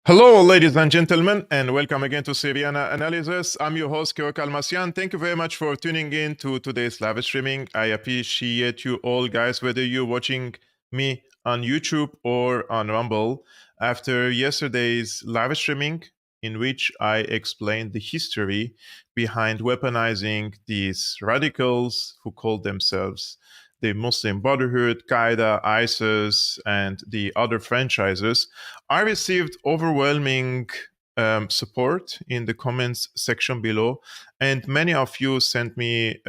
Hello, ladies and gentlemen, and welcome again to Syriana Analysis. I'm your host, Kevork Almassian. Thank you very much for tuning in to today's live streaming. I appreciate you all, guys, whether you're watching me on YouTube or on Rumble. After yesterday's live streaming, in which I explained the history behind weaponizing these radicals who call themselves the Muslim Brotherhood, Qaeda, ISIS, and the other franchises, I received overwhelming support in the comments section below, and many of you sent me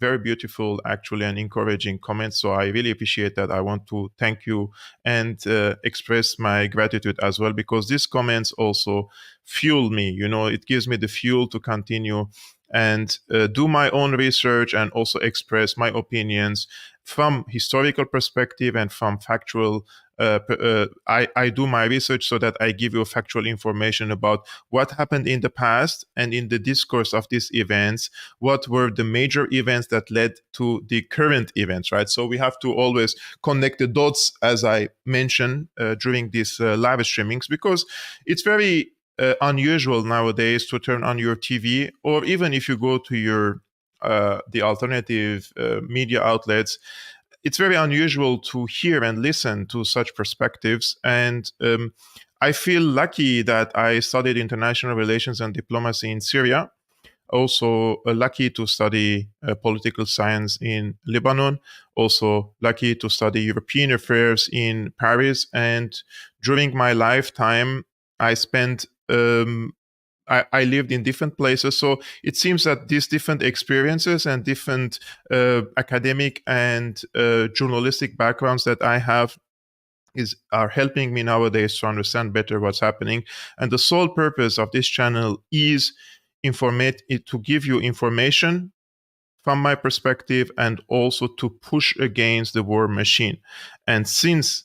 very beautiful, actually, and encouraging comments. So I really appreciate that. I want to thank you and express my gratitude as well, because these comments also fuel me. It gives me the fuel to continue and do my own research and also express my opinions from historical perspective and from factual. I do my research so that I give you factual information about what happened in the past, and in the discourse of these events, what were the major events that led to the current events, right? So we have to always connect the dots, as I mentioned during these live streamings, because it's very unusual nowadays to turn on your TV, or even if you go to your the alternative media outlets, it's very unusual to hear and listen to such perspectives. And I feel lucky that I studied international relations and diplomacy in Syria. Also lucky to study political science in Lebanon. Also lucky to study European affairs in Paris. And during my lifetime, I spent I lived in different places. So it seems that these different experiences and different academic and journalistic backgrounds that I have are helping me nowadays to understand better what's happening. And the sole purpose of this channel is to give you information from my perspective, and also to push against the war machine. And since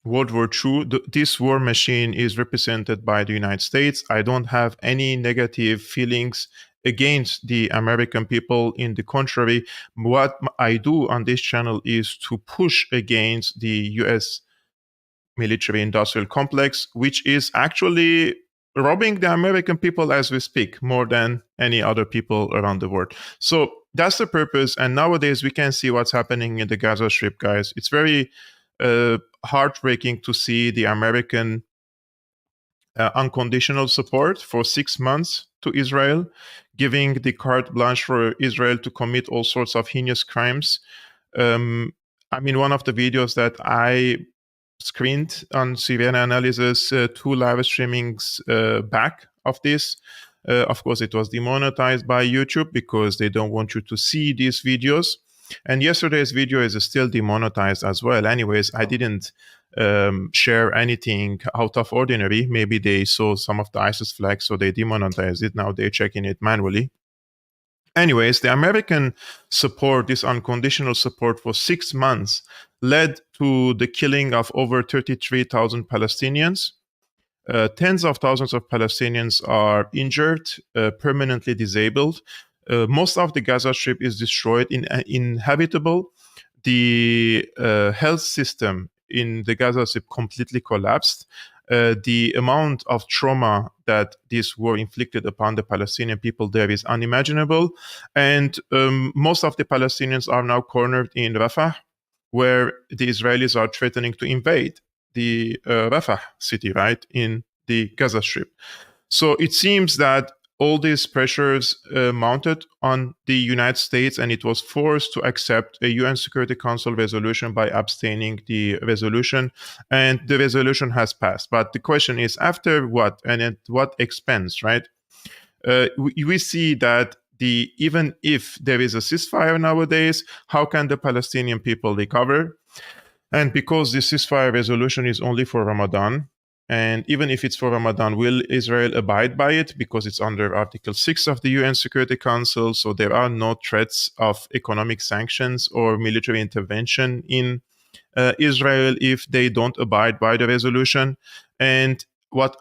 World War II, this war machine is represented by the United States, I don't have any negative feelings against the American people. In the contrary, what I do on this channel is to push against the US military industrial complex, which is actually robbing the American people as we speak, more than any other people around the world. So that's the purpose. And nowadays we can see what's happening in the Gaza Strip, guys. It's very heartbreaking to see the American unconditional support for 6 months to Israel, giving the carte blanche for Israel to commit all sorts of heinous crimes. One of the videos that I screened on Syriana Analysis 2 live streamings back of this. Of course, it was demonetized by YouTube because they don't want you to see these videos. And yesterday's video is still demonetized as well. Anyways, I didn't share anything out of ordinary. Maybe they saw some of the ISIS flags, so they demonetized it. Now they're checking it manually. Anyways, the American support, this unconditional support for 6 months, led to the killing of over 33,000 Palestinians. Tens of thousands of Palestinians are injured, permanently disabled. Most of the Gaza Strip is destroyed, uninhabitable. The health system in the Gaza Strip completely collapsed. The amount of trauma that this war inflicted upon the Palestinian people there is unimaginable. And most of the Palestinians are now cornered in Rafah, where the Israelis are threatening to invade the Rafah city, right, in the Gaza Strip. So it seems that all these pressures mounted on the United States, and it was forced to accept a UN Security Council resolution by abstaining the resolution, and the resolution has passed. But the question is, after what, and at what expense, right? We see that even if there is a ceasefire nowadays, how can the Palestinian people recover? And because the ceasefire resolution is only for Ramadan, and even if it's for Ramadan, will Israel abide by it? Because it's under Article 6 of the UN Security Council, so there are no threats of economic sanctions or military intervention in Israel if they don't abide by the resolution. And what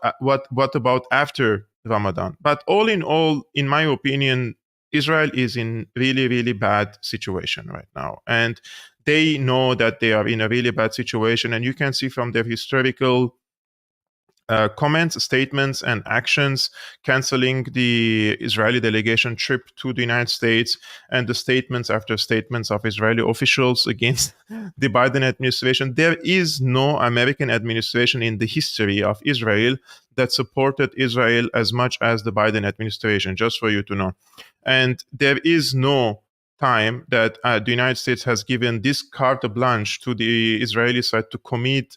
about after Ramadan? But all in all, in my opinion, Israel is in really, really bad situation right now. And they know that they are in a really bad situation. And you can see from their historical comments, statements, and actions, canceling the Israeli delegation trip to the United States, and the statements after statements of Israeli officials against the Biden administration. There is no American administration in the history of Israel that supported Israel as much as the Biden administration, just for you to know. And there is no time that the United States has given this carte blanche to the Israeli side to commit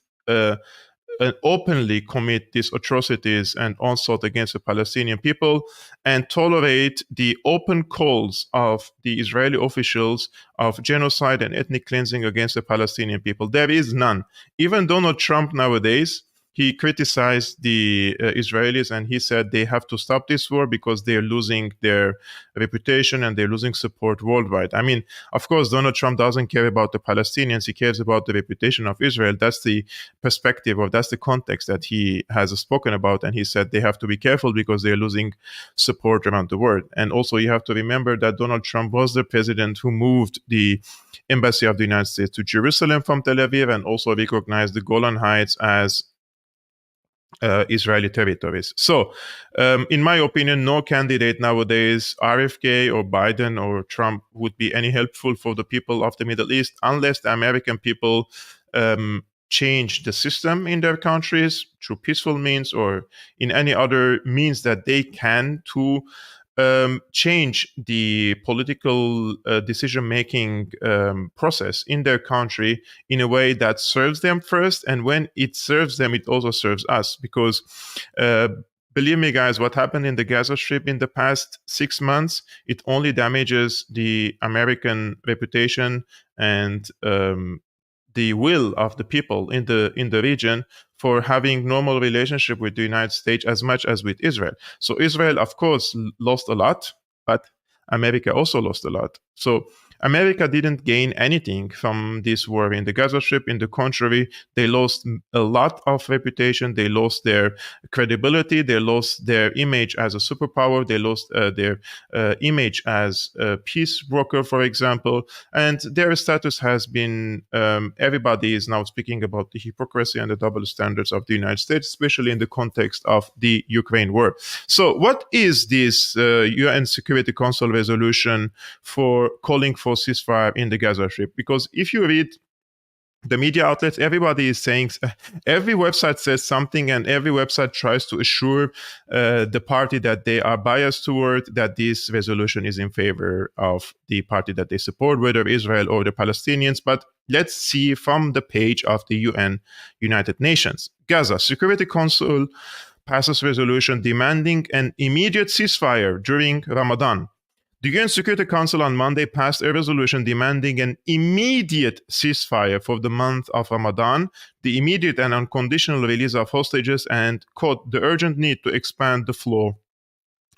openly commit these atrocities and onslaught against the Palestinian people, and tolerate the open calls of the Israeli officials of genocide and ethnic cleansing against the Palestinian people. There is none. Even Donald Trump nowadays, he criticized the Israelis, and he said they have to stop this war because they're losing their reputation and they're losing support worldwide. I mean, of course, Donald Trump doesn't care about the Palestinians. He cares about the reputation of Israel. That's the perspective, or that's the context that he has spoken about. And he said they have to be careful because they're losing support around the world. And also, you have to remember that Donald Trump was the president who moved the embassy of the United States to Jerusalem from Tel Aviv, and also recognized the Golan Heights as Israeli territories. So, in my opinion, no candidate nowadays, RFK or Biden or Trump, would be any helpful for the people of the Middle East unless the American people change the system in their countries through peaceful means or in any other means that they can to change the political decision-making process in their country in a way that serves them first. And when it serves them, it also serves us. Because believe me, guys, what happened in the Gaza Strip in the past 6 months, it only damages the American reputation and the will of the people in the region for having normal relationship with the United States as much as with Israel. So Israel, of course, lost a lot, but America also lost a lot. So America didn't gain anything from this war in the Gaza Strip. In the contrary, they lost a lot of reputation. They lost their credibility. They lost their image as a superpower. They lost their image as a peace broker, for example. And their status has been, everybody is now speaking about the hypocrisy and the double standards of the United States, especially in the context of the Ukraine war. So what is this UN Security Council resolution for calling for ceasefire in the Gaza Strip? Because if you read the media outlets, everybody is saying, every website says something, and every website tries to assure the party that they are biased toward, that this resolution is in favor of the party that they support, whether Israel or the Palestinians. But let's see from the page of the UN, United Nations. Gaza Security Council passes resolution demanding an immediate ceasefire during Ramadan. The UN Security Council on Monday passed a resolution demanding an immediate ceasefire for the month of Ramadan, the immediate and unconditional release of hostages, and, quote, the urgent need to expand the flow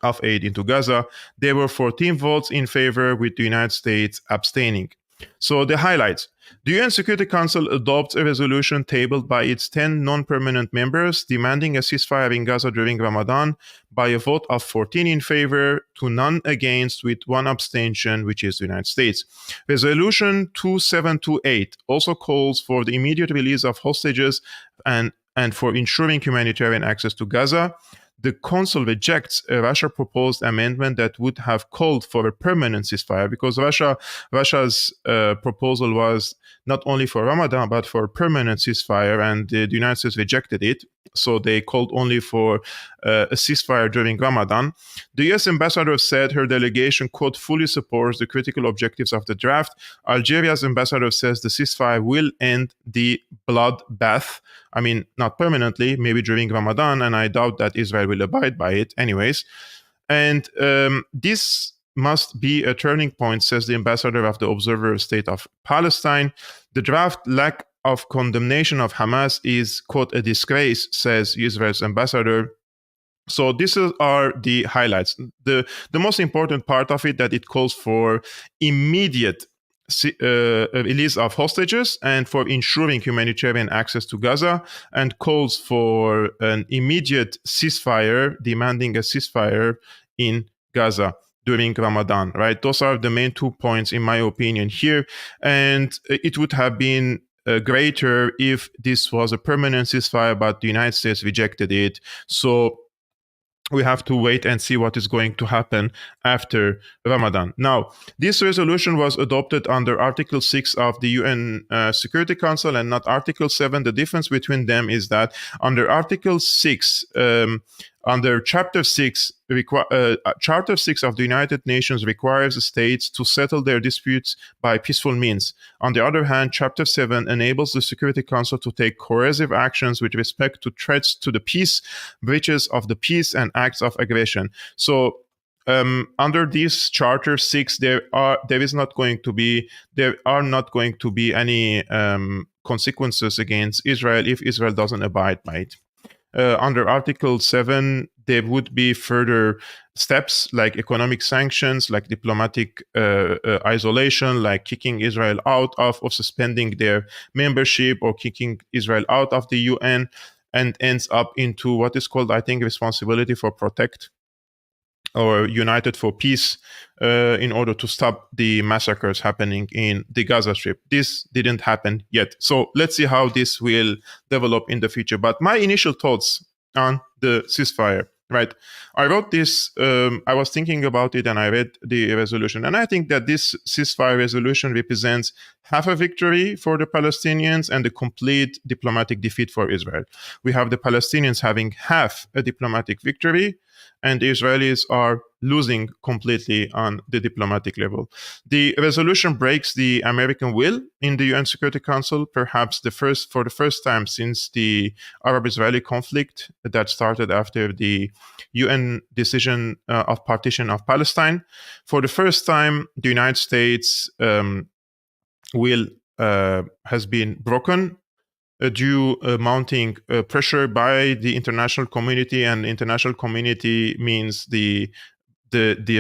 of aid into Gaza. There were 14 votes in favor, with the United States abstaining. So the highlights. The UN Security Council adopts a resolution tabled by its 10 non-permanent members demanding a ceasefire in Gaza during Ramadan by a vote of 14 in favor to none against, with one abstention, which is the United States. Resolution 2728 also calls for the immediate release of hostages and for ensuring humanitarian access to Gaza. The Council rejects a Russia-proposed amendment that would have called for a permanent ceasefire, because Russia's proposal was not only for Ramadan, but for a permanent ceasefire, and the United States rejected it. So they called only for a ceasefire during Ramadan. The U.S. ambassador said her delegation, quote, fully supports the critical objectives of the draft. Algeria's ambassador says the ceasefire will end the bloodbath. I mean, not permanently, maybe during Ramadan, and I doubt that Israel will abide by it anyways. And this must be a turning point, says the ambassador of the Observer State of Palestine. The draft lack of condemnation of Hamas is, quote, a disgrace, says Israel's ambassador. So these are the highlights. The most important part of it, that it calls for immediate release of hostages and for ensuring humanitarian access to Gaza, and calls for an immediate ceasefire, demanding a ceasefire in Gaza during Ramadan, right? Those are the main 2 points, in my opinion, here. And it would have been greater if this was a permanent ceasefire, but the United States rejected it. So we have to wait and see what is going to happen after Ramadan. Now, this resolution was adopted under Article 6 of the UN Security Council and not Article 7. The difference between them is that under Article 6, under Chapter 6, Charter 6 of the United Nations requires states to settle their disputes by peaceful means. On the other hand, Chapter 7 enables the Security Council to take coercive actions with respect to threats to the peace, breaches of the peace, and acts of aggression. So, under this Charter 6, there are not going to be any consequences against Israel if Israel doesn't abide by it. Under Article 7, there would be further steps like economic sanctions, like diplomatic isolation, like kicking Israel out of or suspending their membership or kicking Israel out of the UN, and ends up into what is called, I think, responsibility for protect or United for Peace in order to stop the massacres happening in the Gaza Strip. This didn't happen yet. So let's see how this will develop in the future. But my initial thoughts on the ceasefire, right? I wrote this, I was thinking about it and I read the resolution. And I think that this ceasefire resolution represents half a victory for the Palestinians and a complete diplomatic defeat for Israel. We have the Palestinians having half a diplomatic victory, and the Israelis are losing completely on the diplomatic level. The resolution breaks the American will in the UN Security Council, perhaps for the first time since the Arab-Israeli conflict that started after the UN decision of partition of Palestine. For the first time, the United States will has been broken due mounting pressure by the international community, and international community means the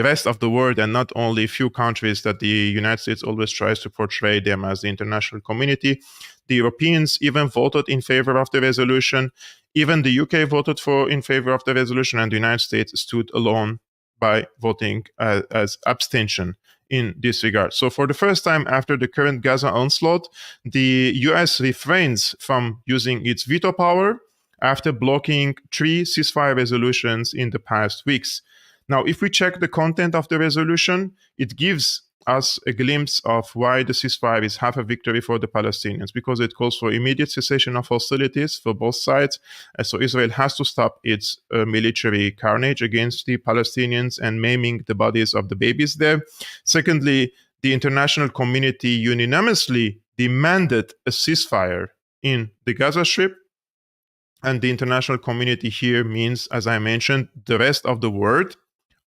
rest of the world and not only a few countries that the United States always tries to portray them as the international community. The Europeans even voted in favor of the resolution. Even the UK voted in favor of the resolution, and the United States stood alone by voting as abstention in this regard. So for the first time after the current Gaza onslaught, the US refrains from using its veto power after blocking 3 ceasefire resolutions in the past weeks. Now, if we check the content of the resolution, it gives us a glimpse of why the ceasefire is half a victory for the Palestinians, because it calls for immediate cessation of hostilities for both sides. So Israel has to stop its military carnage against the Palestinians and maiming the bodies of the babies there. Secondly, the international community unanimously demanded a ceasefire in the Gaza Strip. And the international community here means, as I mentioned, the rest of the world,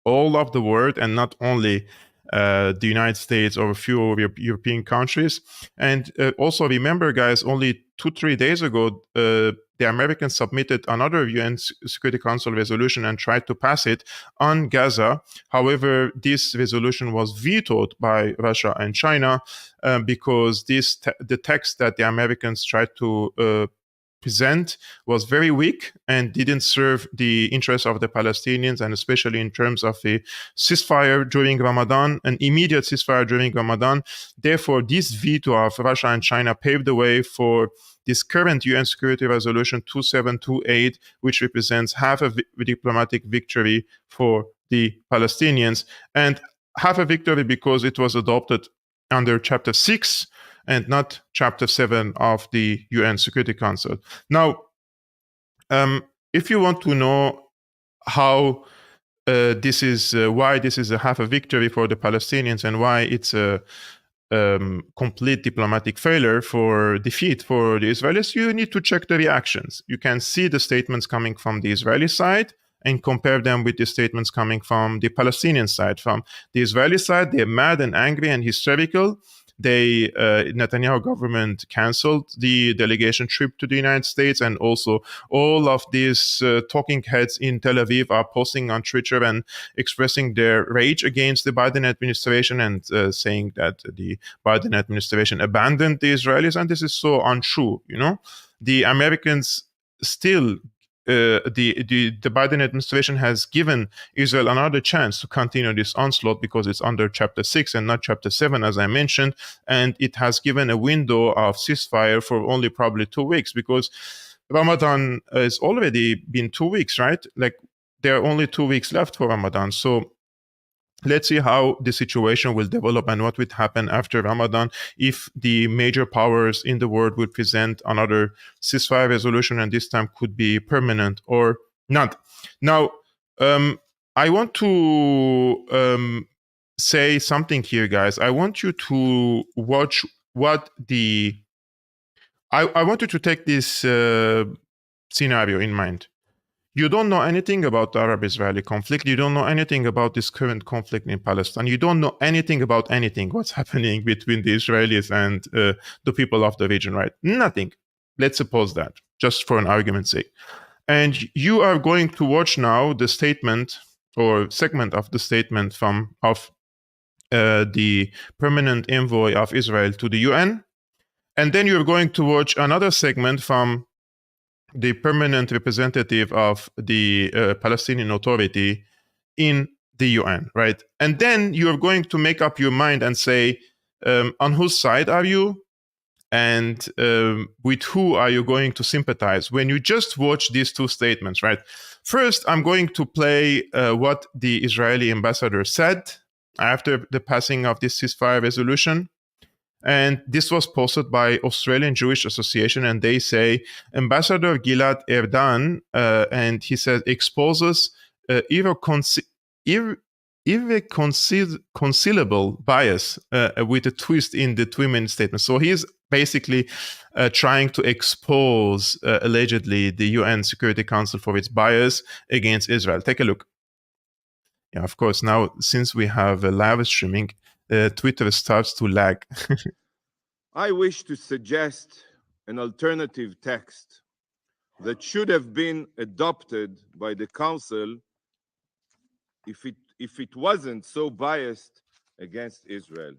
all of the world, and not only the United States or a few European countries. And also remember, guys, only 2-3 days ago, the Americans submitted another UN Security Council resolution and tried to pass it on Gaza. However, this resolution was vetoed by Russia and China because the text that the Americans tried to present was very weak and didn't serve the interests of the Palestinians, and especially in terms of a ceasefire during Ramadan, an immediate ceasefire during Ramadan. Therefore, this veto of Russia and China paved the way for this current UN Security Resolution 2728, which represents half a diplomatic victory for the Palestinians, and half a victory because it was adopted under Chapter 6 and not Chapter 7 of the UN Security Council. Now, if you want to know how why this is a half a victory for the Palestinians and why it's a complete diplomatic failure for defeat for the Israelis, you need to check the reactions. You can see the statements coming from the Israeli side and compare them with the statements coming from the Palestinian side. From the Israeli side, they're mad and angry and hysterical. Netanyahu government canceled the delegation trip to the United States, and also all of these talking heads in Tel Aviv are posting on Twitter and expressing their rage against the Biden administration and saying that the Biden administration abandoned the Israelis, and this is so untrue. The Americans still the Biden administration has given Israel another chance to continue this onslaught because it's under Chapter 6 and not Chapter 7, as I mentioned, and it has given a window of ceasefire for only probably 2 weeks because Ramadan has already been 2 weeks, right? Like there are only 2 weeks left for Ramadan, so let's see how the situation will develop and what would happen after Ramadan if the major powers in the world would present another ceasefire resolution, and this time could be permanent or not. Now, I want to say something here, guys. I want you to watch what the... I want you to take this scenario in mind. You don't know anything about the Arab-Israeli conflict. You don't know anything about this current conflict in Palestine. You don't know anything about anything, what's happening between the Israelis and the people of the region, right? Nothing. Let's suppose that, just for an argument's sake. And you are going to watch now the statement or segment of the statement of the permanent envoy of Israel to the UN. And then you're going to watch another segment from the permanent representative of the Palestinian Authority in the UN, right? And then you're going to make up your mind and say, on whose side are you? And with who are you going to sympathize when you just watch these two statements, right? First, I'm going to play what the Israeli ambassador said after the passing of this ceasefire resolution. And this was posted by Australian Jewish Association, and they say Ambassador Gilad Erdan, and he says, exposes irreconcilable bias with a twist in the 2-minute statement. So he's basically trying to expose allegedly the UN Security Council for its bias against Israel. Take a look. Yeah, of course. Now, since we have live streaming, Twitter starts to lag. I wish to suggest an alternative text that should have been adopted by the Council if it wasn't so biased against Israel.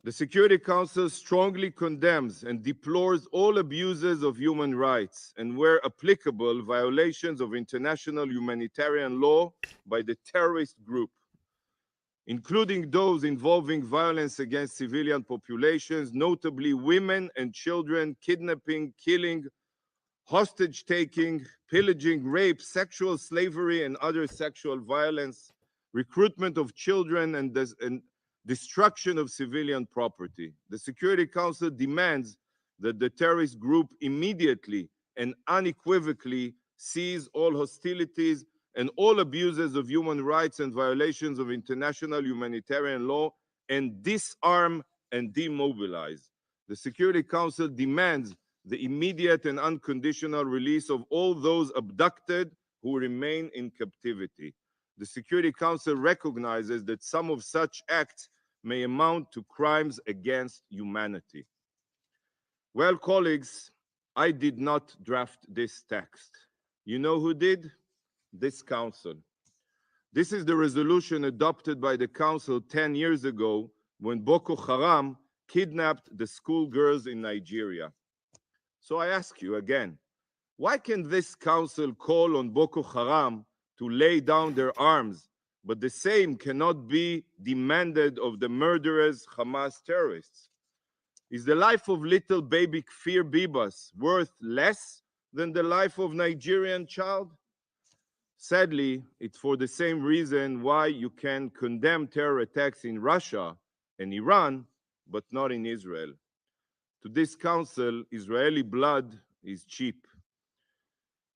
The Security Council strongly condemns and deplores all abuses of human rights and, where applicable, violations of international humanitarian law by the terrorist group, including those involving violence against civilian populations, notably women and children, kidnapping, killing, hostage-taking, pillaging, rape, sexual slavery, and other sexual violence, recruitment of children, and destruction of civilian property. The Security Council demands that the terrorist group immediately and unequivocally cease all hostilities and all abuses of human rights and violations of international humanitarian law, and disarm and demobilize. The Security Council demands the immediate and unconditional release of all those abducted who remain in captivity. The Security Council recognizes that some of such acts may amount to crimes against humanity. Well, colleagues, I did not draft this text. You know who did? This Council. This is the resolution adopted by the Council 10 years ago when Boko Haram kidnapped the schoolgirls in Nigeria. So I ask you again, why can this Council call on Boko Haram to lay down their arms, but the same cannot be demanded of the murderous Hamas terrorists? Is the life of little baby Kfir Bibas worth less than the life of Nigerian child? Sadly, it's for the same reason why you can condemn terror attacks in Russia and Iran, but not in Israel. To this Council, Israeli blood is cheap.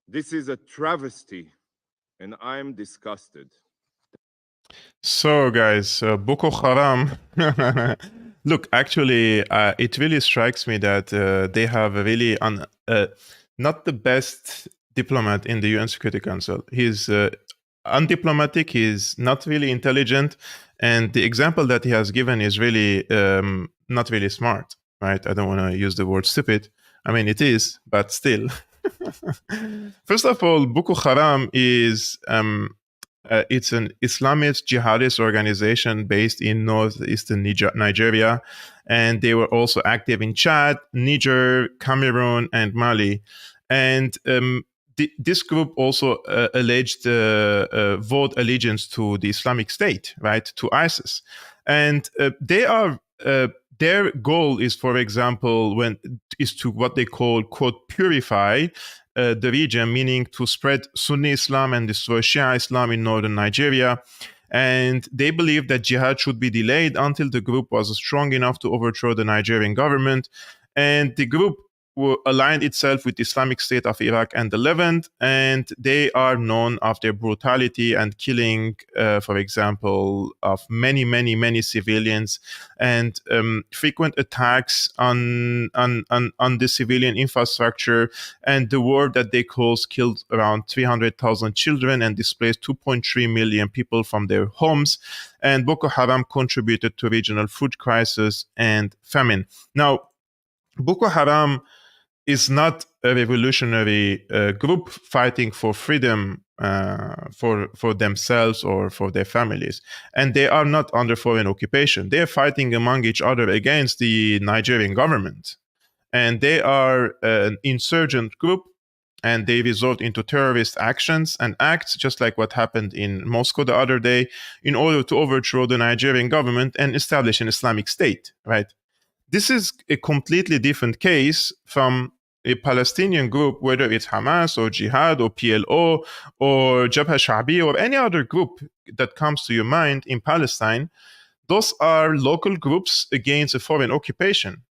This is a travesty, and I'm disgusted. So, guys, Boko Haram. Look, actually, it really strikes me that they have a really not the best diplomat in the UN Security Council. He's undiplomatic, he's not really intelligent, and the example that he has given is really not really smart, right? I don't want to use the word stupid. I mean, it is, but still. First of all, Boko Haram is it's an Islamist jihadist organization based in northeastern Nigeria, and they were also active in Chad, Niger, Cameroon, and Mali. And this group also alleged vowed allegiance to the Islamic State, right, to ISIS. And their goal is, for example, is to what they call, quote, purify the region, meaning to spread Sunni Islam and destroy Shia Islam in northern Nigeria. And they believe that jihad should be delayed until the group was strong enough to overthrow the Nigerian government. And the group aligned itself with the Islamic State of Iraq and the Levant, and they are known of their brutality and killing, for example, of many civilians, and frequent attacks on the civilian infrastructure. And the war that they caused killed around 300,000 children and displaced 2.3 million people from their homes. And Boko Haram contributed to regional food crisis and famine. Now, Boko Haram is not a revolutionary group fighting for freedom for themselves or for their families. And they are not under foreign occupation. They are fighting among each other against the Nigerian government. And they are an insurgent group, and they resort into terrorist actions and acts, just like what happened in Moscow the other day, in order to overthrow the Nigerian government and establish an Islamic State, right? This is a completely different case from a Palestinian group, whether it's Hamas or Jihad or PLO or Jabha Sha'bi or any other group that comes to your mind in Palestine. Those are local groups against a foreign occupation.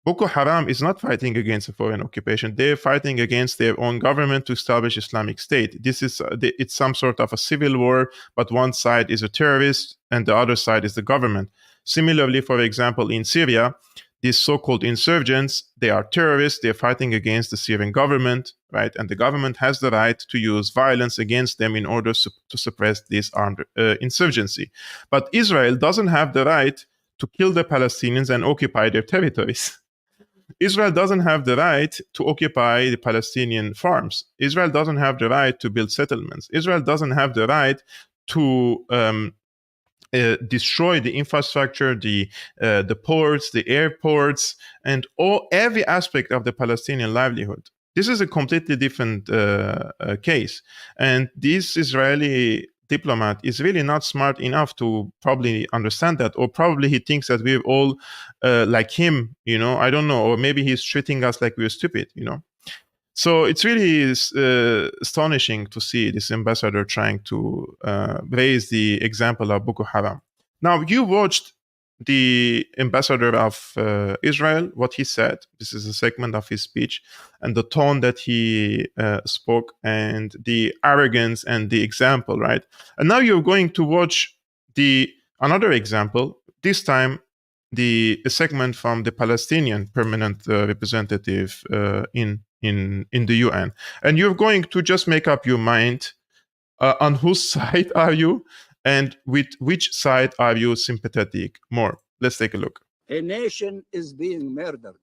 Boko Haram is not fighting against a foreign occupation. They're fighting against their own government to establish Islamic State. This is it's some sort of a civil war, but one side is a terrorist and the other side is the government. Similarly, for example, in Syria, these so-called insurgents, they are terrorists. They're fighting against the Syrian government, right? And the government has the right to use violence against them in order to suppress this armed insurgency. But Israel doesn't have the right to kill the Palestinians and occupy their territories. Israel doesn't have the right to occupy the Palestinian farms. Israel doesn't have the right to build settlements. Israel doesn't have the right to destroy the infrastructure, the ports, the airports, and every aspect of the Palestinian livelihood. This is a completely different case. And this Israeli diplomat is really not smart enough to probably understand that, or probably he thinks that we're all like him, I don't know, or maybe he's treating us like we're stupid, So it's really astonishing to see this ambassador trying to raise the example of Boko Haram. Now, you watched the ambassador of Israel, what he said. This is a segment of his speech, and the tone that he spoke, and the arrogance and the example, right? And now you're going to watch another example, this time a segment from the Palestinian permanent representative in the UN. And you're going to just make up your mind on whose side are you and with which side are you sympathetic more. Let's take a look. A nation is being murdered.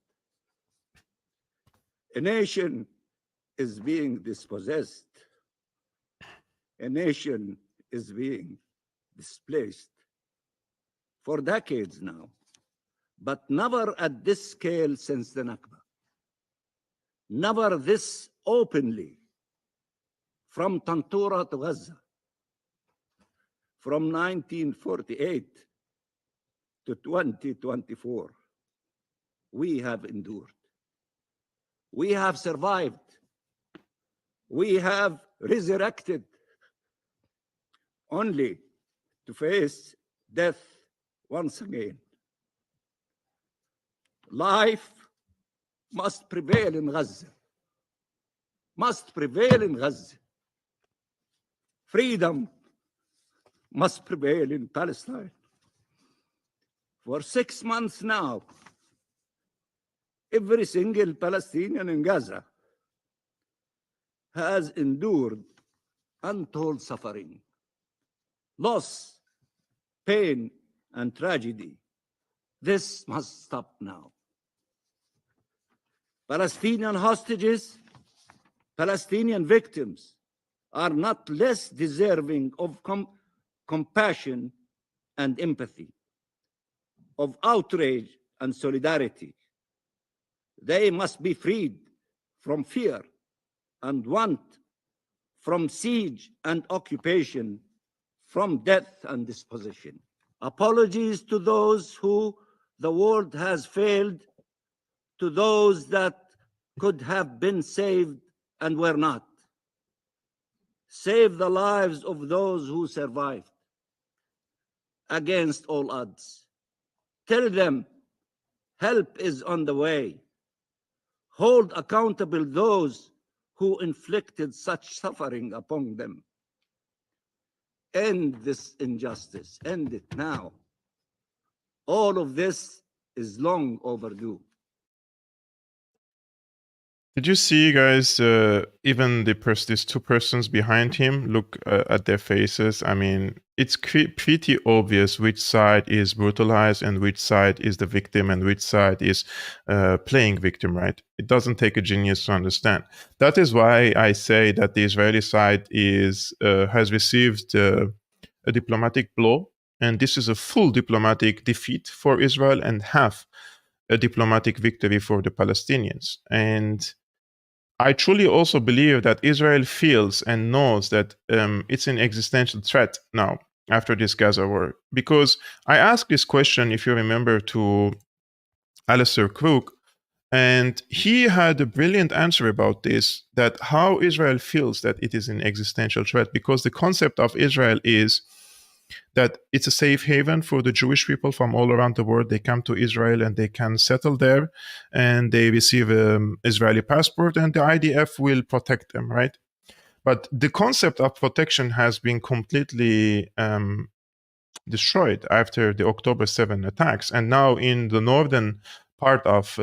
A nation is being dispossessed. A nation is being displaced for decades now, but never at this scale since the Nakba. Never this openly, from Tantura to Gaza, from 1948 to 2024, we have endured. We have survived. We have resurrected only to face death once again. Life must prevail in Gaza. Must prevail in Gaza. Freedom must prevail in Palestine. For 6 months now, every single Palestinian in Gaza has endured untold suffering, loss, pain, and tragedy. This must stop now. Palestinian hostages, Palestinian victims are not less deserving of compassion and empathy, of outrage and solidarity. They must be freed from fear, and want from siege and occupation, from death and disposition. Apologies to those who the world has failed, to those that could have been saved and were not. Save the lives of those who survived against all odds. Tell them help is on the way. Hold accountable those who inflicted such suffering upon them. End this injustice. End it now. All of this is long overdue. Did you see, guys, even these two persons behind him, look at their faces? I mean, it's pretty obvious which side is brutalized and which side is the victim and which side is playing victim, right? It doesn't take a genius to understand. That is why I say that the Israeli side has received a diplomatic blow, and this is a full diplomatic defeat for Israel and half a diplomatic victory for the Palestinians. And I truly also believe that Israel feels and knows that it's an existential threat now after this Gaza war. Because I asked this question, if you remember, to Alistair Crook, and he had a brilliant answer about this, that how Israel feels that it is an existential threat. Because the concept of Israel is that it's a safe haven for the Jewish people from all around the world. They come to Israel and they can settle there, and they receive an Israeli passport, and the IDF will protect them, right? But the concept of protection has been completely destroyed after the October 7 attacks. And now in the northern part of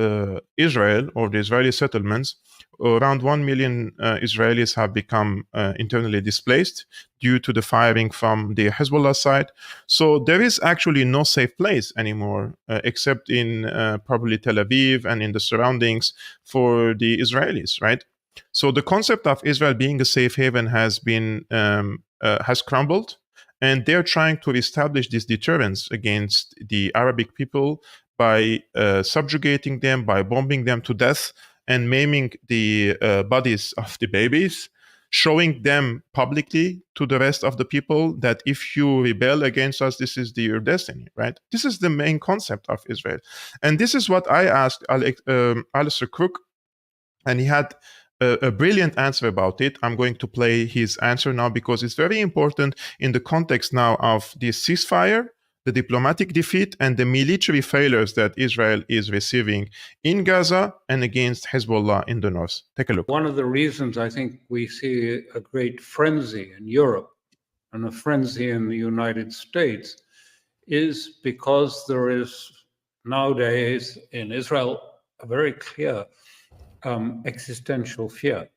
Israel, or the Israeli settlements, around 1 million Israelis have become internally displaced due to the firing from the Hezbollah side. So there is actually no safe place anymore, except in probably Tel Aviv and in the surroundings for the Israelis, right? So the concept of Israel being a safe haven has crumbled, and they're trying to establish this deterrence against the Arabic people by subjugating them, by bombing them to death, and maiming the bodies of the babies, showing them publicly to the rest of the people that if you rebel against us, this is your destiny, right? This is the main concept of Israel. And this is what I asked Alistair Crook, and he had a brilliant answer about it. I'm going to play his answer now because it's very important in the context now of the ceasefire, the diplomatic defeat, and the military failures that Israel is receiving in Gaza and against Hezbollah in the north. Take a look. One of the reasons I think we see a great frenzy in Europe and a frenzy in the United States is because there is nowadays in Israel a very clear existential fear.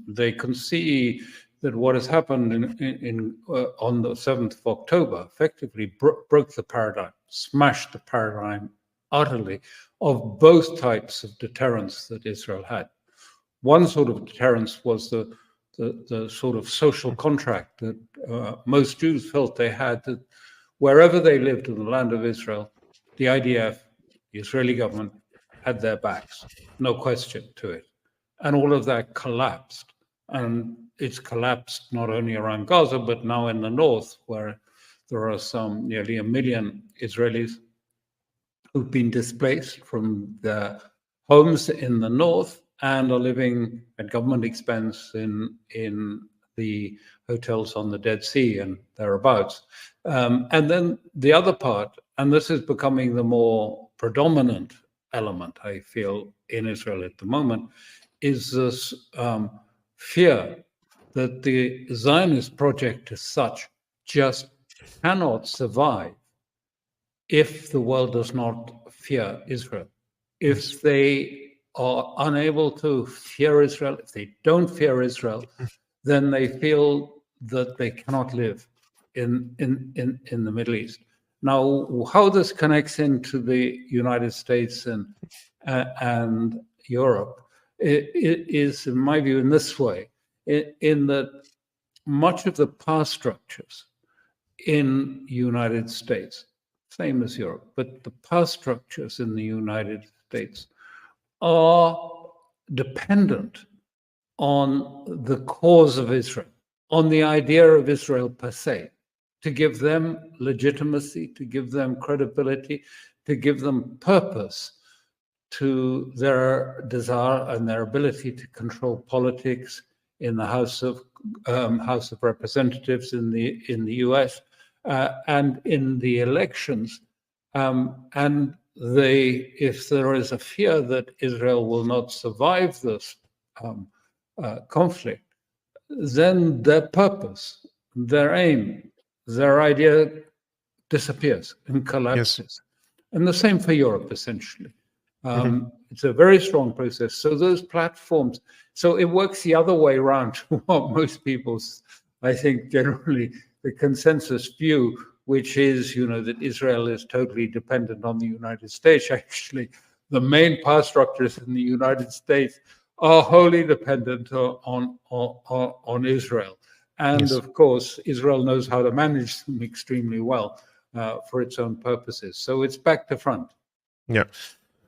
They can see that what has happened on the 7th of October effectively broke the paradigm, smashed the paradigm utterly of both types of deterrence that Israel had. One sort of deterrence was the sort of social contract that most Jews felt they had, that wherever they lived in the land of Israel, the IDF, the Israeli government, had their backs, no question to it. And all of that collapsed. And it's collapsed not only around Gaza, but now in the north, where there are nearly 1 million Israelis who've been displaced from their homes in the north and are living at government expense in the hotels on the Dead Sea and thereabouts. And then the other part, and this is becoming the more predominant element, I feel, in Israel at the moment, is this fear that the Zionist project as such just cannot survive if the world does not fear Israel. If they are unable to fear Israel, if they don't fear Israel, then they feel that they cannot live in the Middle East. Now, how this connects into the United States and Europe is, in my view, in this way, in that much of the power structures in the United States, same as Europe, but the power structures in the United States are dependent on the cause of Israel, on the idea of Israel per se, to give them legitimacy, to give them credibility, to give them purpose to their desire and their ability to control politics in the House of Representatives in the U.S. And in the elections, and if there is a fear that Israel will not survive this conflict, then their purpose, their aim, their idea disappears and collapses. Yes. And the same for Europe, essentially. It's a very strong process. So those platforms, so it works the other way around to what most people's, I think, generally the consensus view, which is, that Israel is totally dependent on the United States. Actually, the main power structures in the United States are wholly dependent on Israel. And Yes. of course, Israel knows how to manage them extremely well for its own purposes. So it's back to front. Yeah.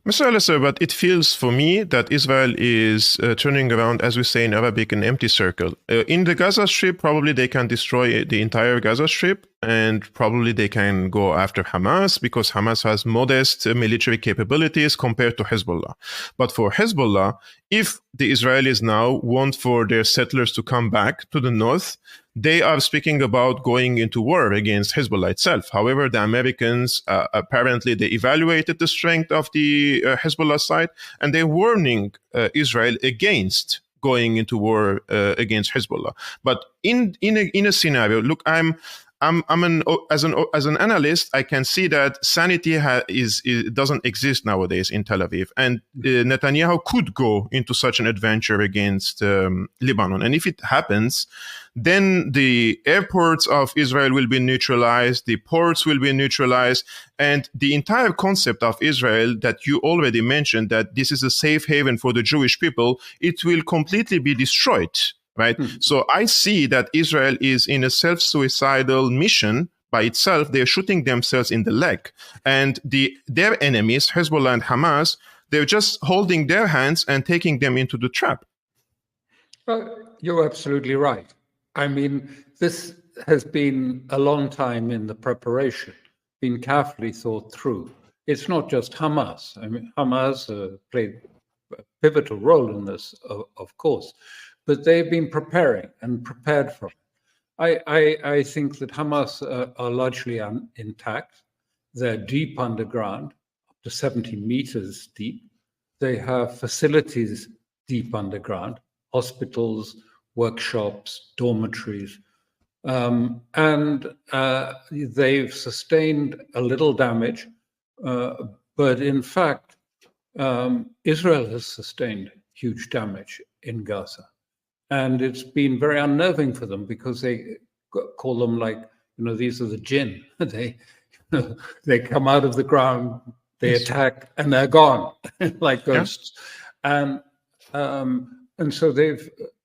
Mr. Allister, but it feels for me that Israel is turning around, as we say in Arabic, an empty circle. In the Gaza Strip, probably they can destroy the entire Gaza Strip, and probably they can go after Hamas because Hamas has modest military capabilities compared to Hezbollah. But for Hezbollah, if the Israelis now want for their settlers to come back to the north, they are speaking about going into war against Hezbollah itself. However, the Americans, apparently they evaluated the strength of the Hezbollah side, and they're warning Israel against going into war against Hezbollah. But in a scenario, look, as an analyst, I can see that sanity doesn't exist nowadays in Tel Aviv, and Netanyahu could go into such an adventure against Lebanon. And if it happens, then the airports of Israel will be neutralized, the ports will be neutralized, and the entire concept of Israel that you already mentioned, that this is a safe haven for the Jewish people, it will completely be destroyed. Right. So I see that Israel is in a self-suicidal mission by itself. They're shooting themselves in the leg. And their enemies, Hezbollah and Hamas, they're just holding their hands and taking them into the trap. You're absolutely right. I mean, this has been a long time in the preparation, been carefully thought through. It's not just Hamas. I mean, Hamas played a pivotal role in this, of course. But they've been preparing and prepared for it. I think that Hamas are largely intact. They're deep underground, up to 70 meters deep. They have facilities deep underground, hospitals, workshops, dormitories. And they've sustained a little damage. But in fact, Israel has sustained huge damage in Gaza. And it's been very unnerving for them because they call them these are the jinn. They come out of the ground, they attack, and they're gone like ghosts. Yeah. And so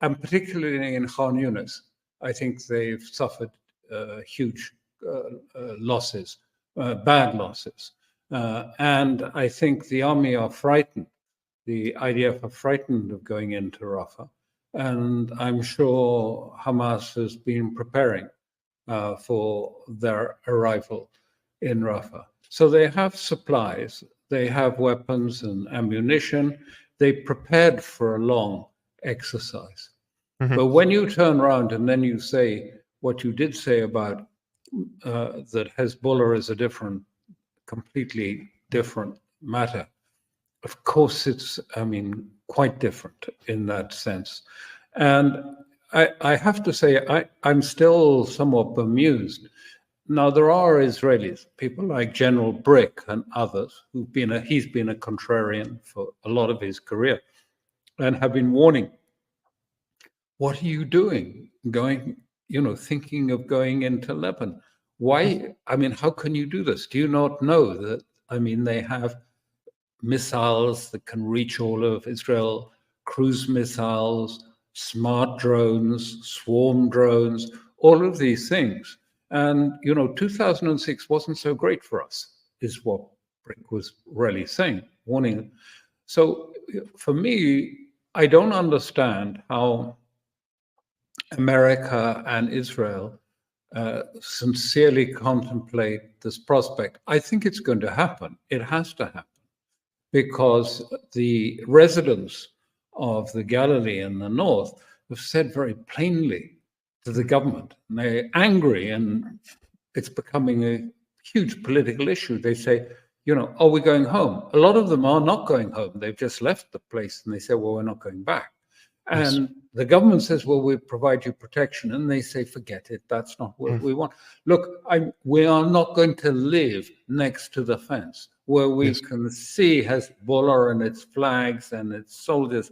and particularly in Khan Yunis, I think they've suffered huge losses, bad losses. And I think the army are frightened. The IDF are frightened of going into Rafah. And I'm sure Hamas has been preparing for their arrival in Rafah. So they have supplies, they have weapons and ammunition. They prepared for a long exercise. But when you turn around and then you say what you did say about that Hezbollah is a completely different matter, of course it's, quite different in that sense. And I have to say, I'm still somewhat bemused. Now, there are Israelis, people like General Brick and others, he's been a contrarian for a lot of his career and have been warning, what are you doing? Thinking of going into Lebanon. Why? How can you do this? Do you not know that, they have missiles that can reach all of Israel, cruise missiles, smart drones, swarm drones, all of these things. And, 2006 wasn't so great for us, is what Brick was really saying, warning. So for me, I don't understand how America and Israel sincerely contemplate this prospect. I think it's going to happen. It has to happen because the residents of the Galilee in the north have said very plainly to the government, and they're angry, and it's becoming a huge political issue. They say, you know, are we going home? A lot of them are not going home. They've just left the place, and they say, well, we're not going back. Yes. And the government says, well, we provide you protection. And they say, forget it. That's not what we want. Look, we are not going to live next to the fence where we Yes. can see Hezbollah and its flags and its soldiers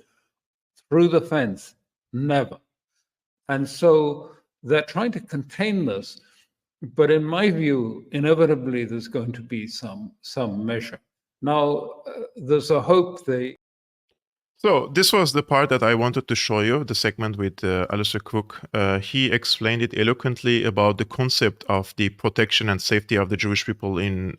through the fence. Never. And so they're trying to contain this. But in my view, inevitably, there's going to be some measure. Now, there's a hope So this was the part that I wanted to show you, the segment with Alistair Cook. He explained it eloquently about the concept of the protection and safety of the Jewish people in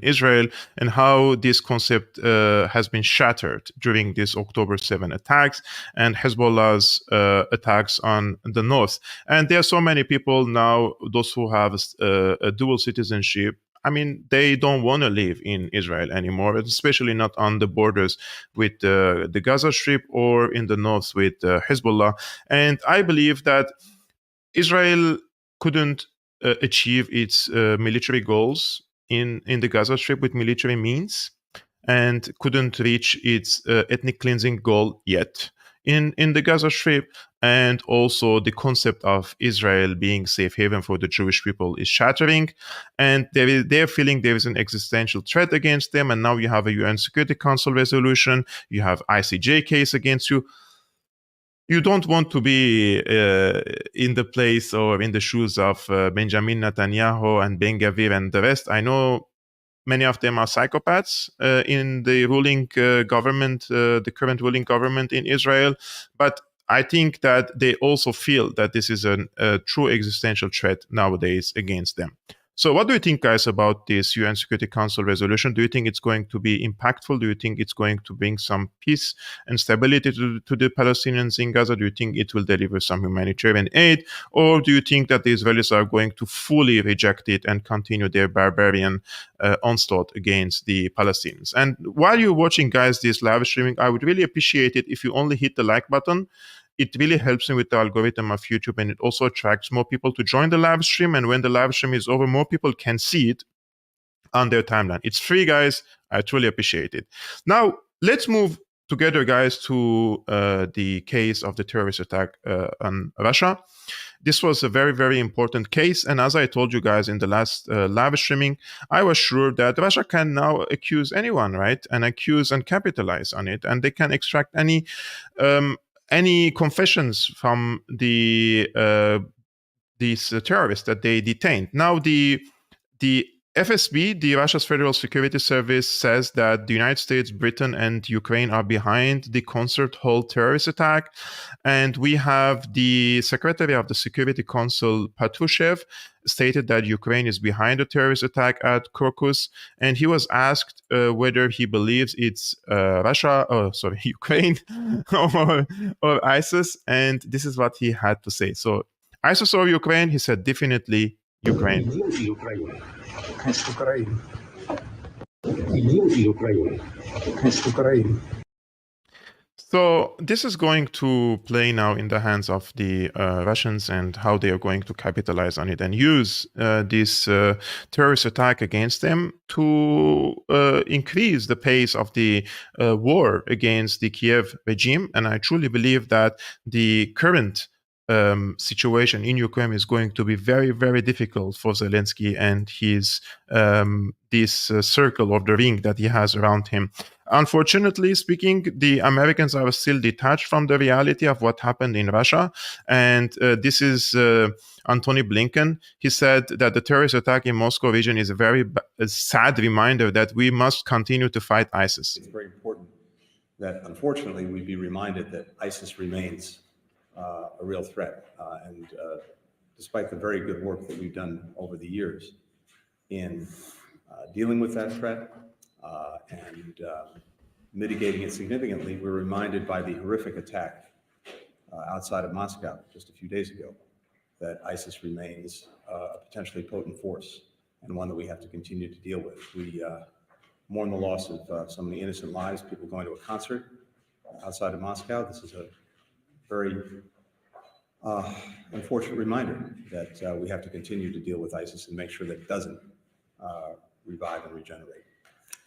Israel, and how this concept has been shattered during these October 7 attacks and Hezbollah's attacks on the north. And there are so many people now, those who have a dual citizenship, I mean, they don't want to live in Israel anymore, especially not on the borders with the Gaza Strip or in the north with Hezbollah. And I believe that Israel couldn't achieve its military goals in the Gaza Strip with military means, and couldn't reach its ethnic cleansing goal yet in the Gaza Strip. And also the concept of Israel being safe haven for the Jewish people is shattering, and they're feeling there is an existential threat against them. And now you have a UN Security Council resolution, you have ICJ case against you. You don't want to be in the place or in the shoes of Benjamin Netanyahu and Ben Gvir and the rest. I know many of them are psychopaths in the ruling government, the current ruling government in Israel. But I think that they also feel that this is a true existential threat nowadays against them. So what do you think, guys, about this UN Security Council resolution? Do you think it's going to be impactful? Do you think it's going to bring some peace and stability to the Palestinians in Gaza? Do you think it will deliver some humanitarian aid? Or do you think that the Israelis are going to fully reject it and continue their barbarian onslaught against the Palestinians? And while you're watching, guys, this live streaming, I would really appreciate it if you only hit the like button. It really helps me with the algorithm of YouTube, and it also attracts more people to join the live stream. And when the live stream is over, more people can see it on their timeline. It's free, guys. I truly appreciate it. Now, let's move together, guys, to the case of the terrorist attack on Russia. This was a very, very important case. And as I told you guys in the last live streaming, I was sure that Russia can now accuse anyone, right? And accuse and capitalize on it. And they can extract any confessions from these terrorists that they detained. Now, the FSB, the Russia's Federal Security Service, says that the United States, Britain, and Ukraine are behind the concert hall terrorist attack. And we have the Secretary of the Security Council, Patrushev, stated that Ukraine is behind the terrorist attack at Crocus. And he was asked whether he believes it's Ukraine or ISIS. And this is what he had to say. So, ISIS or Ukraine? He said definitely Ukraine. It's Ukraine. It's Ukraine. So this is going to play now in the hands of the Russians, and how they are going to capitalize on it and use this terrorist attack against them to increase the pace of the war against the Kiev regime. And I truly believe that the current situation in Ukraine is going to be very, very difficult for Zelensky and his this circle of the ring that he has around him. Unfortunately speaking, the Americans are still detached from the reality of what happened in Russia. And this is Antony Blinken. He said that the terrorist attack in Moscow region is a very sad reminder that we must continue to fight ISIS. It's very important that, unfortunately, we be reminded that ISIS remains a real threat. And despite the very good work that we've done over the years in dealing with that threat and mitigating it significantly, we're reminded by the horrific attack outside of Moscow just a few days ago that ISIS remains a potentially potent force and one that we have to continue to deal with. We mourn the loss of some of the innocent lives, people going to a concert outside of Moscow. This is a very unfortunate reminder that we have to continue to deal with ISIS and make sure that it doesn't revive and regenerate.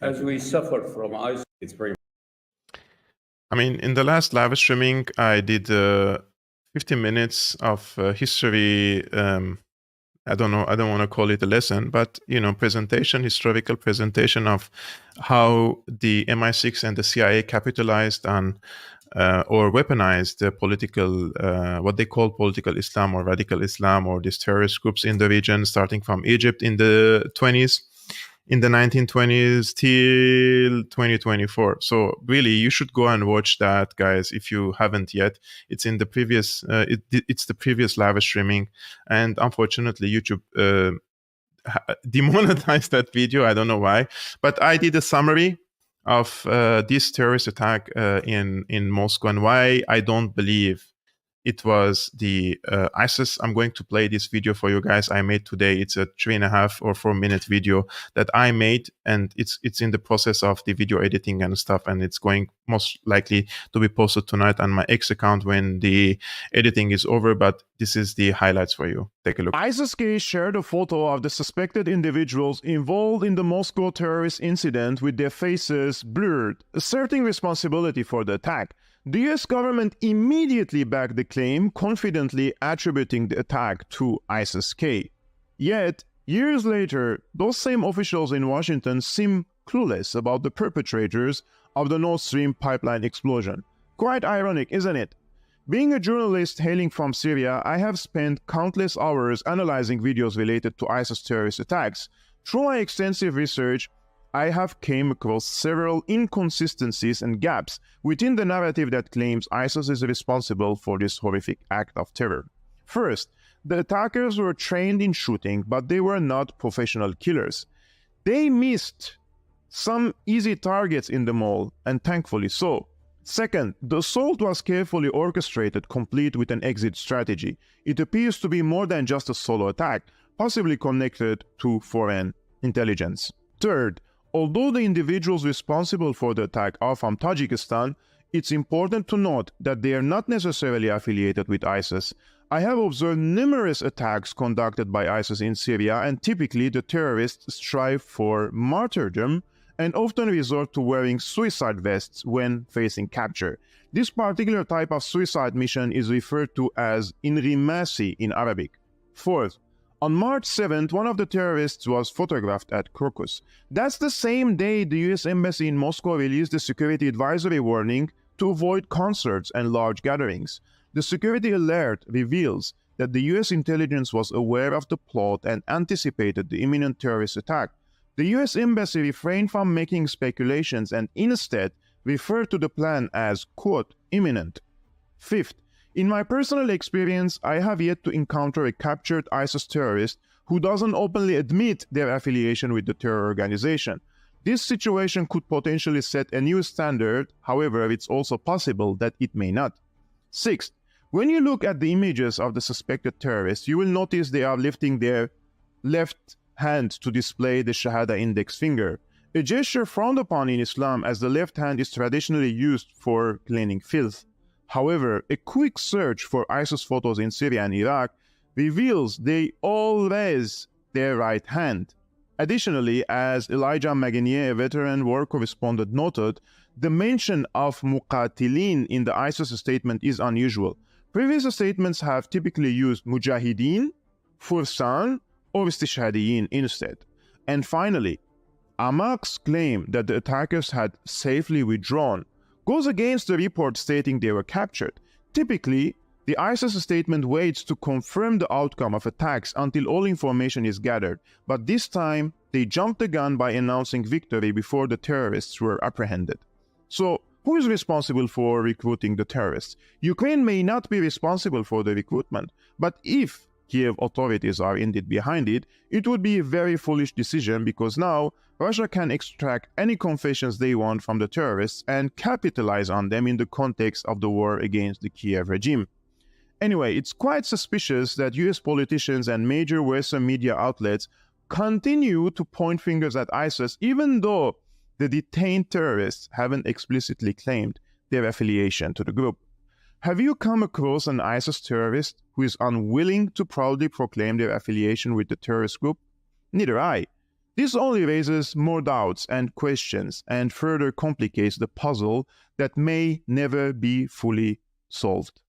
As we suffer from ISIS, it's very. I mean, in the last live streaming, I did 15 minutes of history. I don't know, I don't want to call it a lesson, but, presentation, historical presentation of how the MI6 and the CIA capitalized on or weaponized the political, what they call political Islam or radical Islam, or these terrorist groups in the region, starting from Egypt in the 20s, in the 1920s till 2024. So really, you should go and watch that, guys, if you haven't yet. It's in the previous, it's the previous live streaming, and unfortunately, YouTube demonetized that video. I don't know why, but I did a summary of this terrorist attack in Moscow and why I don't believe it was the ISIS. I'm going to play this video for you guys I made today. It's a 3.5 or 4 minute video that I made, and it's in the process of the video editing and stuff, and it's going most likely to be posted tonight on my X account when the editing is over, but this is the highlights for you. Take a look. ISIS-K shared a photo of the suspected individuals involved in the Moscow terrorist incident with their faces blurred, asserting responsibility for the attack. The US government immediately backed the claim, confidently attributing the attack to ISIS-K. Yet, years later, those same officials in Washington seem clueless about the perpetrators of the Nord Stream pipeline explosion. Quite ironic, isn't it? Being a journalist hailing from Syria, I have spent countless hours analyzing videos related to ISIS terrorist attacks. Through my extensive research, I have came across several inconsistencies and gaps within the narrative that claims ISIS is responsible for this horrific act of terror. First, the attackers were trained in shooting, but they were not professional killers. They missed some easy targets in the mall, and thankfully so. Second, the assault was carefully orchestrated, complete with an exit strategy. It appears to be more than just a solo attack, possibly connected to foreign intelligence. Third, although the individuals responsible for the attack are from Tajikistan, it's important to note that they are not necessarily affiliated with ISIS. I have observed numerous attacks conducted by ISIS in Syria, and typically the terrorists strive for martyrdom and often resort to wearing suicide vests when facing capture. This particular type of suicide mission is referred to as inrimasi in Arabic. Fourth, on March 7th, one of the terrorists was photographed at Crocus. That's the same day the US Embassy in Moscow released a security advisory warning to avoid concerts and large gatherings. The security alert reveals that the US intelligence was aware of the plot and anticipated the imminent terrorist attack. The US Embassy refrained from making speculations and instead referred to the plan as, quote, imminent. Fifth, in my personal experience, I have yet to encounter a captured ISIS terrorist who doesn't openly admit their affiliation with the terror organization. This situation could potentially set a new standard, however, it's also possible that it may not. Sixth, when you look at the images of the suspected terrorists, you will notice they are lifting their left hand to display the Shahada index finger, a gesture frowned upon in Islam as the left hand is traditionally used for cleaning filth. However, a quick search for ISIS photos in Syria and Iraq reveals they all raise their right hand. Additionally, as Elijah Magnier, a veteran war correspondent, noted, the mention of muqatilin in the ISIS statement is unusual. Previous statements have typically used mujahideen, fursan, or istishhadiyin instead. And finally, Amak's claim that the attackers had safely withdrawn goes against the report stating they were captured. Typically, the ISIS statement waits to confirm the outcome of attacks until all information is gathered, but this time they jumped the gun by announcing victory before the terrorists were apprehended. So, who is responsible for recruiting the terrorists? Ukraine may not be responsible for the recruitment, but if Kiev authorities are indeed behind it, it would be a very foolish decision because now Russia can extract any confessions they want from the terrorists and capitalize on them in the context of the war against the Kiev regime. Anyway, it's quite suspicious that US politicians and major Western media outlets continue to point fingers at ISIS even though the detained terrorists haven't explicitly claimed their affiliation to the group. Have you come across an ISIS terrorist who is unwilling to proudly proclaim their affiliation with the terrorist group? Neither I. This only raises more doubts and questions and further complicates the puzzle that may never be fully solved.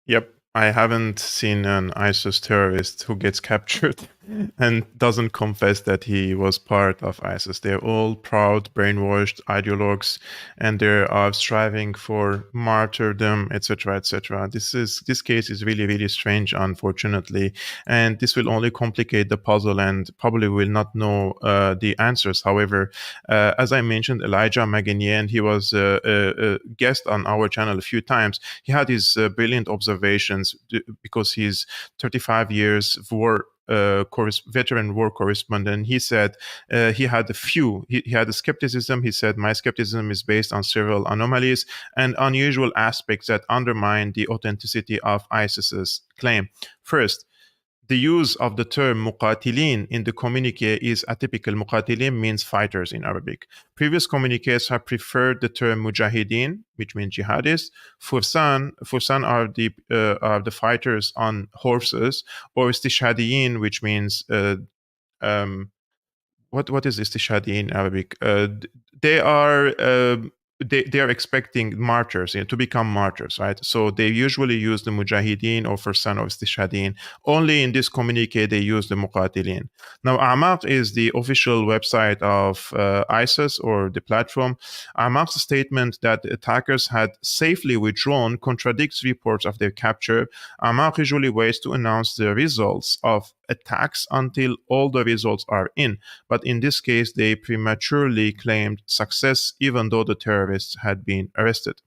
Yep, I haven't seen an ISIS terrorist who gets captured and doesn't confess that he was part of ISIS. They're all proud, brainwashed ideologues, and they are striving for martyrdom, etc., etc. This case is really, really strange, unfortunately, and this will only complicate the puzzle and probably will not know the answers. However, as I mentioned, Elijah Magnier, and he was a guest on our channel a few times. He had his brilliant observations because he's 35 years veteran war correspondent. He said he had a skepticism. He said, my skepticism is based on several anomalies and unusual aspects that undermine the authenticity of ISIS's claim. First, the use of the term muqatilin in the communique is atypical. Muqatilin means fighters in Arabic. Previous communiques have preferred the term mujahideen, which means jihadists. Fursan are the fighters on horses, or istishhadiyin, which means what is istishhadi in Arabic? They are expecting martyrs, to become martyrs, right? So they usually use the mujahideen or fursan or istishhadin. Only in this communique they use the muqatilin. Now, Amaq is the official website of ISIS or the platform. Amaq's statement that the attackers had safely withdrawn contradicts reports of their capture. Amaq usually waits to announce the results of attacks until all the results are in. But in this case, they prematurely claimed success even though the terrorists had been arrested.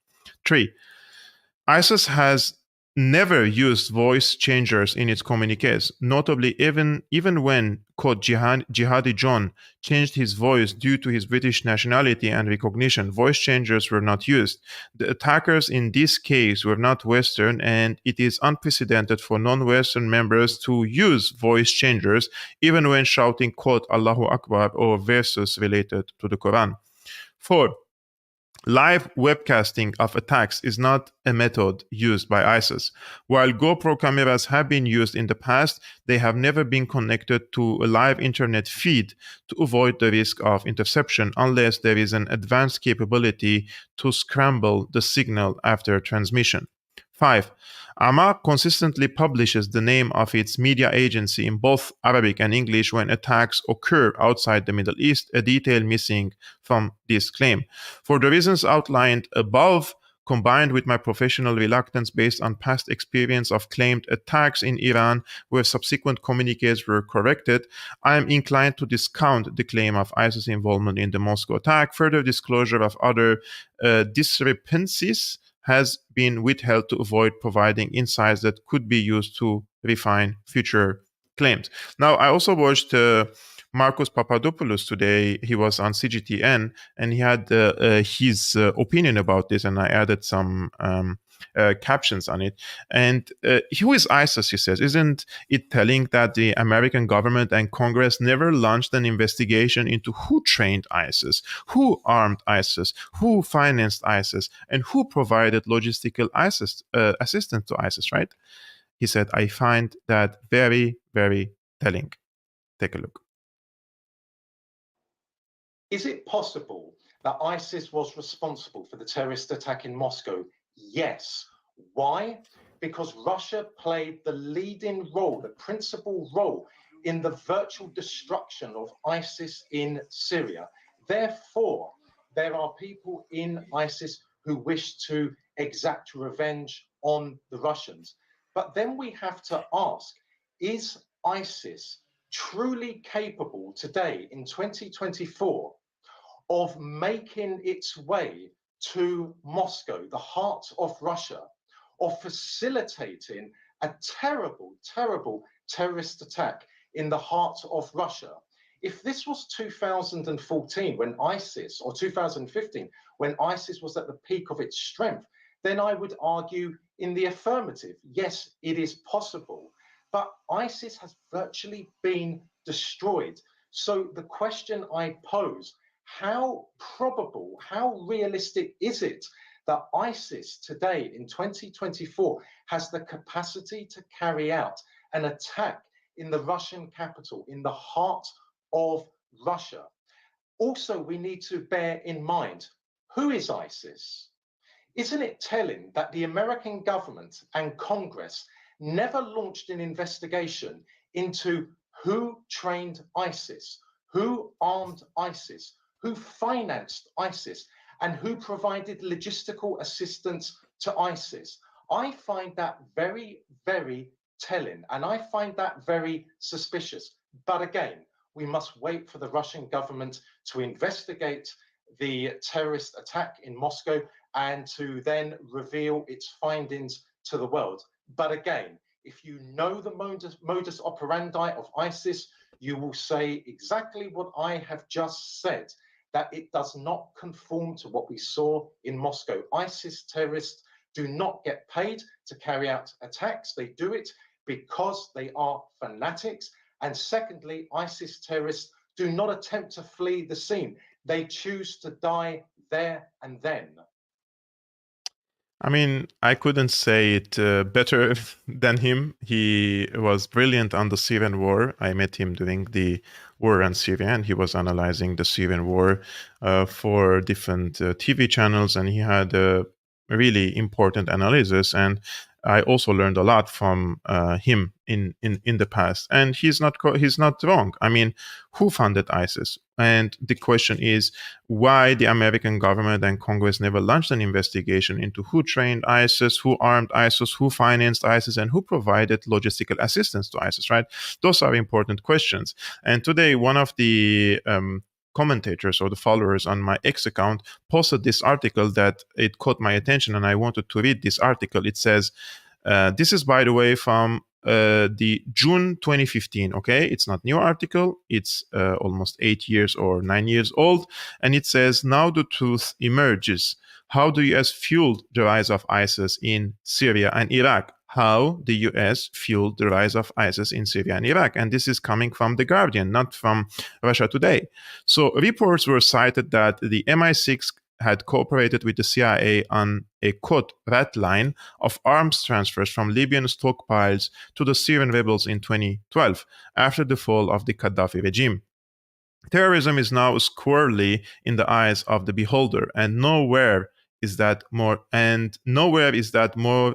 3. ISIS has never used voice changers in its communiques. Notably, even when quote Jihadi John changed his voice due to his British nationality and recognition, voice changers were not used. The attackers in this case were not Western, and it is unprecedented for non-Western members to use voice changers even when shouting quote Allahu Akbar or verses related to the Quran. 4. Live webcasting of attacks is not a method used by ISIS. While GoPro cameras have been used in the past, they have never been connected to a live internet feed to avoid the risk of interception unless there is an advanced capability to scramble the signal after transmission. 5. Amaq consistently publishes the name of its media agency in both Arabic and English when attacks occur outside the Middle East, a detail missing from this claim. For the reasons outlined above, combined with my professional reluctance based on past experience of claimed attacks in Iran where subsequent communiques were corrected, I am inclined to discount the claim of ISIS involvement in the Moscow attack. Further disclosure of other discrepancies has been withheld to avoid providing insights that could be used to refine future claims. Now, I also watched Marcos Papadopoulos today. He was on CGTN, and he had his opinion about this, and I added some captions on it. And who is ISIS, he says? Isn't it telling that the American government and Congress never launched an investigation into who trained ISIS, who armed ISIS, who financed ISIS, and who provided logistical assistance to ISIS, right? He said, I find that very, very telling. Take a look. Is it possible that ISIS was responsible for the terrorist attack in Moscow? Yes. Why? Because Russia played the leading role, the principal role in the virtual destruction of ISIS in Syria. Therefore, there are people in ISIS who wish to exact revenge on the Russians. But then we have to ask, is ISIS truly capable today in 2024 of making its way to Moscow, the heart of Russia, of facilitating a terrible, terrible terrorist attack in the heart of Russia? If this was 2014 when ISIS, or 2015 when ISIS was at the peak of its strength, then I would argue in the affirmative. Yes, it is possible, but ISIS has virtually been destroyed. So the question I pose, how probable, how realistic is it that ISIS today in 2024 has the capacity to carry out an attack in the Russian capital, in the heart of Russia? Also, we need to bear in mind, who is ISIS? Isn't it telling that the American government and Congress never launched an investigation into who trained ISIS, who armed ISIS, who financed ISIS, and who provided logistical assistance to ISIS? I find that very, very telling, and I find that very suspicious. But again, we must wait for the Russian government to investigate the terrorist attack in Moscow and to then reveal its findings to the world. But again, if you know the modus operandi of ISIS, you will say exactly what I have just said, that it does not conform to what we saw in Moscow. ISIS terrorists do not get paid to carry out attacks. They do it because they are fanatics. And secondly, ISIS terrorists do not attempt to flee the scene. They choose to die there and then. I mean, I couldn't say it better than him. He was brilliant on the Syrian war. I met him during the war in Syria, and he was analyzing the Syrian war for different TV channels, and he had a really important analysis. And I also learned a lot from him in the past. And he's not wrong. I mean, who funded ISIS? And the question is why the American government and Congress never launched an investigation into who trained ISIS, who armed ISIS, who financed ISIS, and who provided logistical assistance to ISIS, right? Those are important questions. And today, one of the commentators or the followers on my X account posted this article that it caught my attention, and I wanted to read this article. It says, this is, by the way, from the June 2015. Okay, it's not new article. It's almost 8 years or 9 years old, and it says, now the truth emerges. How the U.S. fueled the rise of ISIS in Syria and Iraq. How the U.S. fueled the rise of ISIS in Syria and Iraq. And this is coming from The Guardian, not from Russia Today. So reports were cited that the MI6 had cooperated with the CIA on a, quote, red line of arms transfers from Libyan stockpiles to the Syrian rebels in 2012, after the fall of the Gaddafi regime. Terrorism is now squarely in the eyes of the beholder, and nowhere is that more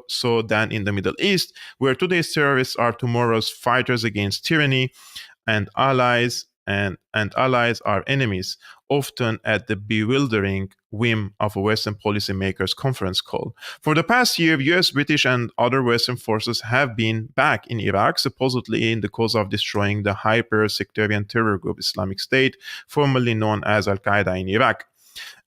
so than in the Middle East, where today's terrorists are tomorrow's fighters against tyranny, and allies are enemies, often at the bewildering whim of a Western policymakers' conference call. For the past year, US, British, and other Western forces have been back in Iraq, supposedly in the cause of destroying the hyper-sectarian terror group Islamic State, formerly known as Al-Qaeda in Iraq.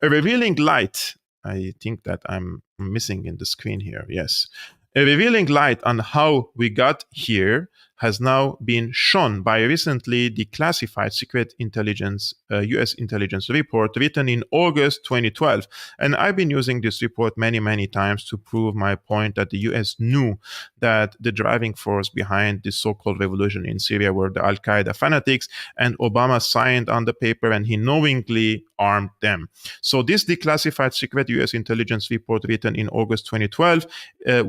A revealing light, I think that I'm missing in the screen here, yes. A revealing light on how we got here has now been shown by a recently declassified secret intelligence, US intelligence report written in August 2012. And I've been using this report many, many times to prove my point that the US knew that the driving force behind this so-called revolution in Syria were the Al-Qaeda fanatics, and Obama signed on the paper and he knowingly armed them. So this declassified secret US intelligence report written in August 2012,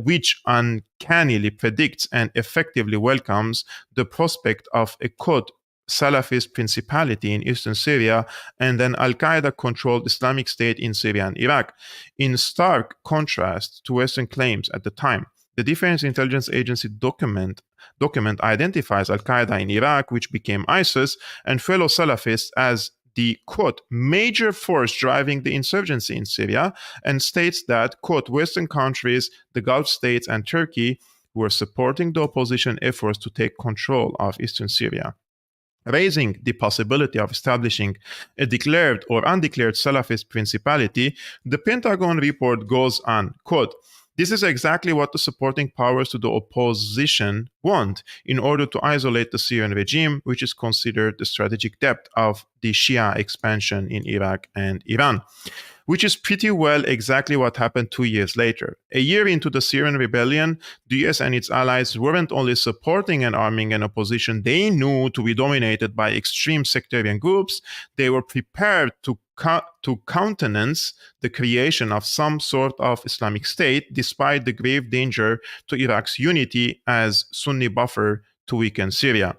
which uncannily predicts and effectively welcomes the prospect of a, quote, Salafist principality in eastern Syria and an Al-Qaeda-controlled Islamic State in Syria and Iraq. In stark contrast to Western claims at the time, the Defense Intelligence Agency document identifies Al-Qaeda in Iraq, which became ISIS, and fellow Salafists as the, quote, major force driving the insurgency in Syria, and states that, quote, Western countries, the Gulf states, and Turkey were supporting the opposition efforts to take control of eastern Syria. Raising the possibility of establishing a declared or undeclared Salafist principality, the Pentagon report goes on, quote, this is exactly what the supporting powers to the opposition want in order to isolate the Syrian regime, which is considered the strategic depth of the Shia expansion in Iraq and Iran, which is pretty well exactly what happened 2 years later. A year into the Syrian rebellion, the US and its allies weren't only supporting and arming an opposition they knew to be dominated by extreme sectarian groups, they were prepared to countenance the creation of some sort of Islamic State, despite the grave danger to Iraq's unity as Sunni buffer to weaken Syria.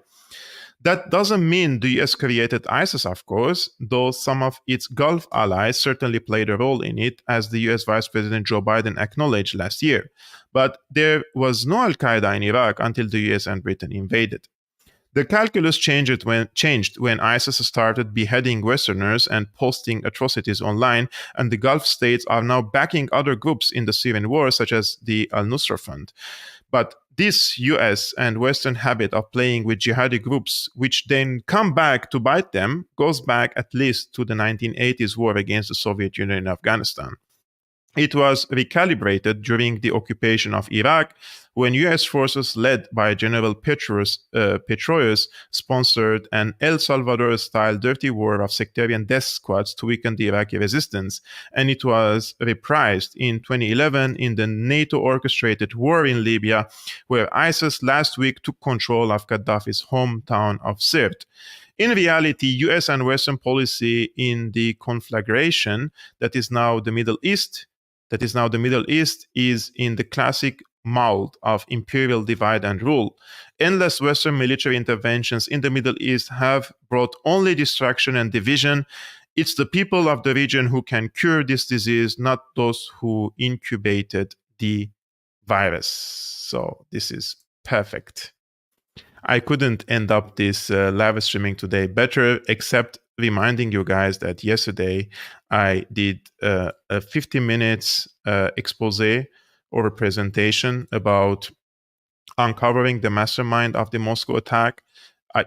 That doesn't mean the US created ISIS, of course, though some of its Gulf allies certainly played a role in it, as the US Vice President Joe Biden acknowledged last year. But there was no Al-Qaeda in Iraq until the US and Britain invaded. The calculus changed when ISIS started beheading Westerners and posting atrocities online, and the Gulf states are now backing other groups in the Syrian war, such as the Al-Nusra Front. But this US and Western habit of playing with jihadi groups, which then come back to bite them, goes back at least to the 1980s war against the Soviet Union in Afghanistan. It was recalibrated during the occupation of Iraq, when US forces led by General Petraeus sponsored an El Salvador-style dirty war of sectarian death squads to weaken the Iraqi resistance, and it was reprised in 2011 in the NATO-orchestrated war in Libya, where ISIS last week took control of Gaddafi's hometown of Sirte. In reality, US and Western policy in the conflagration that is now the Middle East is in the classic mold of imperial divide and rule. Endless Western military interventions in the Middle East have brought only destruction and division. It's the people of the region who can cure this disease, not those who incubated the virus. So this is perfect. I couldn't end up this live streaming today better, except reminding you guys that yesterday I did a 50 minutes expose or a presentation about uncovering the mastermind of the Moscow attack.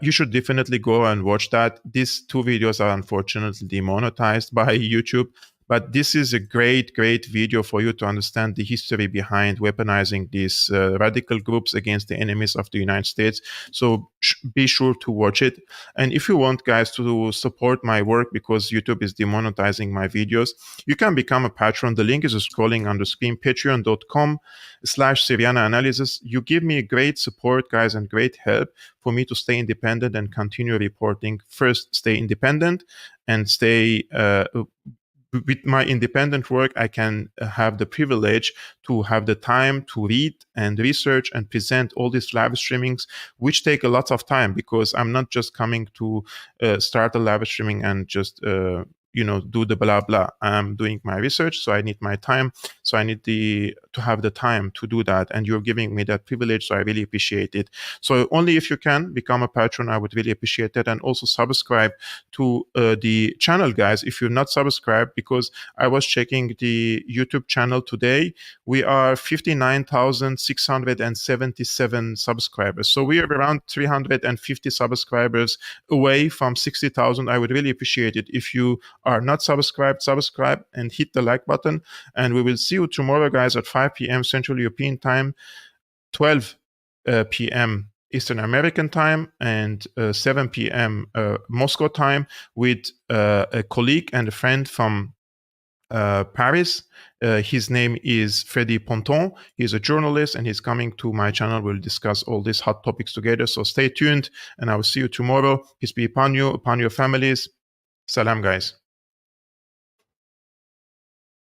You should definitely go and watch that. These two videos are unfortunately demonetized by YouTube, but this is a great video for you to understand the history behind weaponizing these radical groups against the enemies of the United States. So be sure to watch it. And if you want, guys, to support my work because YouTube is demonetizing my videos, you can become a patron. The link is scrolling on the screen, patreon.com/Syriana Analysis. You give me great support, guys, and great help for me to stay independent and continue reporting. First, stay independent and stay with my independent work, I can have the privilege to have the time to read and research and present all these live streamings, which take a lot of time because I'm not just coming to start a live streaming and just do the blah blah. I'm doing my research, so I need my time. So I need to have the time to do that, and you're giving me that privilege, so I really appreciate it. So only if you can become a patron, I would really appreciate that, and also subscribe to the channel, guys. If you're not subscribed, because I was checking the YouTube channel today, we are 59,677 subscribers. So we are around 350 subscribers away from 60,000. I would really appreciate it if you are not subscribed, subscribe and hit the like button. And we will see you tomorrow, guys, at 5 p.m. Central European Time, 12 p.m. Eastern American Time, and 7 p.m. Moscow time, with a colleague and a friend from Paris. His name is Freddy Ponton. He's a journalist and he's coming to my channel. We'll discuss all these hot topics together. So stay tuned and I will see you tomorrow. Peace be upon you, upon your families. Salam, guys.